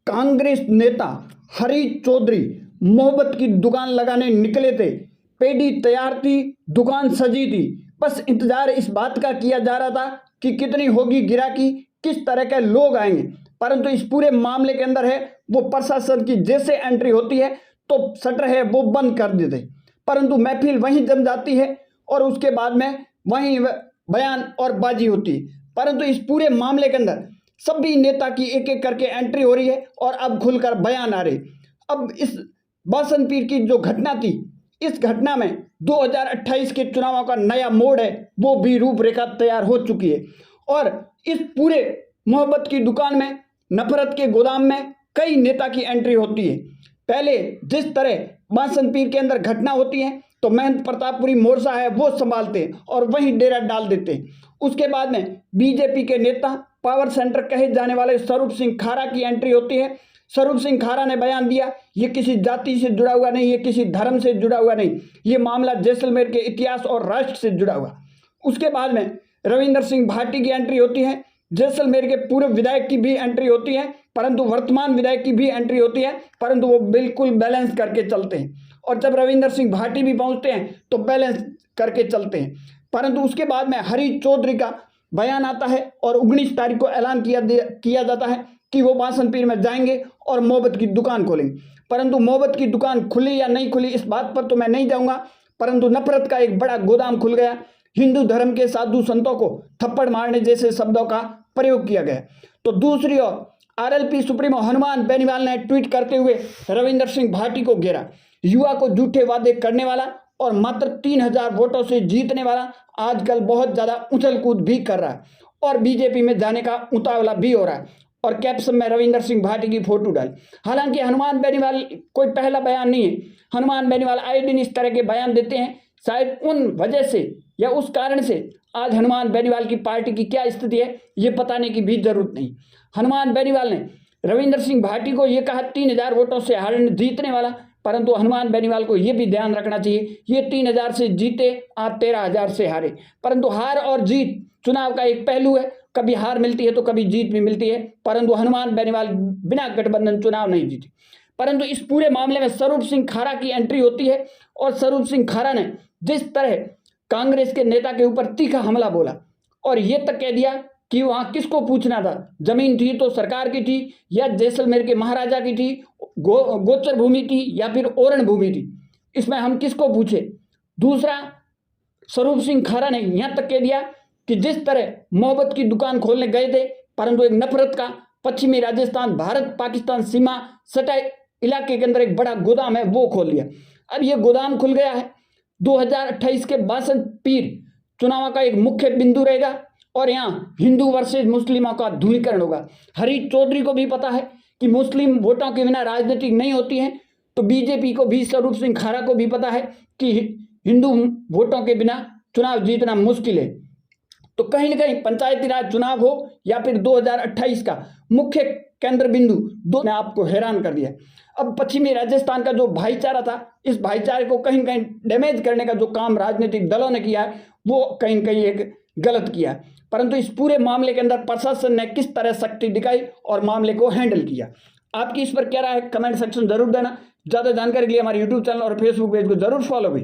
कांग्रेस नेता हरी चौधरी मोहब्बत की दुकान लगाने निकले थे। पेटी तैयार थी, दुकान सजी थी, बस इंतजार इस बात का किया जा रहा था कि कितनी होगी गिराकी, किस तरह के लोग आएंगे। परंतु इस पूरे मामले के अंदर है वो प्रशासन की जैसे एंट्री होती है तो शटर है वो बंद कर देते, परंतु महफिल वहीं जम जाती है और उसके बाद में वहीं बयान और बाजी होती है। परंतु इस पूरे मामले के अंदर सभी नेता की एक एक करके एंट्री हो रही है और अब खुलकर बयान आ रहे। अब इस बासन पीर की जो घटना थी, इस घटना में 2028 के चुनावों का नया मोड़ है वो भी रूपरेखा तैयार हो चुकी है। और इस पूरे मोहब्बत की दुकान में, नफरत के गोदाम में कई नेता की एंट्री होती है। पहले जिस तरह बासन पीर के अंदर घटना होती है तो महंत प्रतापपुरी मोर्चा है वो संभालते हैं और वहीं डेरा डाल देते हैं। उसके बाद में बीजेपी के नेता, पावर सेंटर कहे जाने वाले स्वरूप सिंह खारा की एंट्री होती है। स्वरूप सिंह खारा ने बयान दिया, ये किसी जाति से जुड़ा हुआ नहीं, ये किसी धर्म से जुड़ा हुआ नहीं, ये मामला जैसलमेर के इतिहास और राष्ट्र से जुड़ा हुआ। उसके बाद में रविंदर सिंह भाटी की एंट्री होती है, जैसलमेर के पूर्व विधायक की भी एंट्री होती है, परंतु वर्तमान विधायक की भी एंट्री होती है, परंतु वो बिल्कुल बैलेंस करके चलते हैं। और जब रविंदर सिंह भाटी भी पहुंचते हैं तो बैलेंस करके चलते हैं। परंतु उसके बाद में हरी चौधरी का बयान आता है और 19 तारीख को ऐलान किया जाता है कि वो बासन पीर में जाएंगे और मोहब्बत की दुकान खोलेंगे। परंतु मोहब्बत की दुकान खुली या नहीं खुली इस बात पर तो मैं नहीं जाऊंगा, परंतु नफरत का एक बड़ा गोदाम खुल गया। हिंदू धर्म के साधु संतों को थप्पड़ मारने जैसे शब्दों का प्रयोग किया गया। तो दूसरी ओर आरएलपी सुप्रीमो हनुमान बेनीवाल ने ट्वीट करते हुए रविंदर सिंह भाटी को घेरा। युवा को झूठे वादे करने वाला और मात्र 3000 वोटों से जीतने वाला आजकल बहुत ज्यादा उछल कूद भी कर रहा है और बीजेपी में जाने का उतावला भी हो रहा है। और कैप्शन में रविंदर सिंह भाटी की फोटो डाली। हालांकि हनुमान बेनीवाल कोई पहला बयान नहीं है, हनुमान बेनीवाल आए दिन इस तरह के बयान देते हैं। शायद उन वजह से या उस कारण से आज हनुमान बेनीवाल की पार्टी की क्या स्थिति है ये बताने की भी जरूरत नहीं। हनुमान बेनीवाल ने रविंदर सिंह भाटी को ये कहा 3000 वोटों से जीतने वाला, परंतु हनुमान बेनीवाल को यह भी ध्यान रखना चाहिए ये 3000 से जीते, आप 13000 से हारे। परंतु हार और जीत चुनाव का एक पहलू है, कभी हार मिलती है तो कभी जीत भी मिलती है, परंतु हनुमान बेनीवाल बिना गठबंधन चुनाव नहीं जीते। परंतु इस पूरे मामले में स्वरूप सिंह खारा की एंट्री होती है और स्वरूप सिंह खारा ने जिस तरह कांग्रेस के नेता के ऊपर तीखा हमला बोला और यह तक कह दिया कि वहां किसको पूछना था, जमीन थी तो सरकार की थी या जैसलमेर के महाराजा की थी, गोचर भूमि थी या फिर ओरण भूमि थी, इसमें हम किसको पूछे। दूसरा, स्वरूप सिंह खारा ने यहां तक कह दिया कि जिस तरह मोहब्बत की दुकान खोलने गए थे परंतु एक नफरत का पश्चिमी राजस्थान भारत पाकिस्तान सीमा सटा इलाके के अंदर एक बड़ा गोदाम है वो खोल लिया। अब ये गोदाम खुल गया है। 2028 के बासन पीर चुनाव का एक मुख्य बिंदु रहेगा और यहाँ हिंदू वर्सेज मुस्लिमों का ध्रुवीकरण होगा। हरी चौधरी को भी पता है कि मुस्लिम वोटों के बिना राजनीति नहीं होती है, तो बीजेपी को भी, स्वरूप सिंह खारा को भी पता है कि हिंदू वोटों के बिना चुनाव जीतना मुश्किल है। तो कहीं ना कहीं पंचायती राज चुनाव हो या फिर 2028 का मुख्य केंद्र बिंदु दो ने आपको हैरान कर दिया। अब पश्चिमी राजस्थान का जो भाईचारा था, इस भाईचारे को कहीं कहीं डैमेज करने का जो काम राजनीतिक दलों ने किया है वो कहीं न कहीं एक गलत किया। परंतु इस पूरे मामले के अंदर प्रशासन ने किस तरह शक्ति दिखाई और मामले को हैंडल किया, आपकी इस पर क्या राय है कमेंट सेक्शन जरूर देना। ज्यादा जानकारी के लिए हमारे यूट्यूब चैनल और फेसबुक पेज को जरूर फॉलो करें।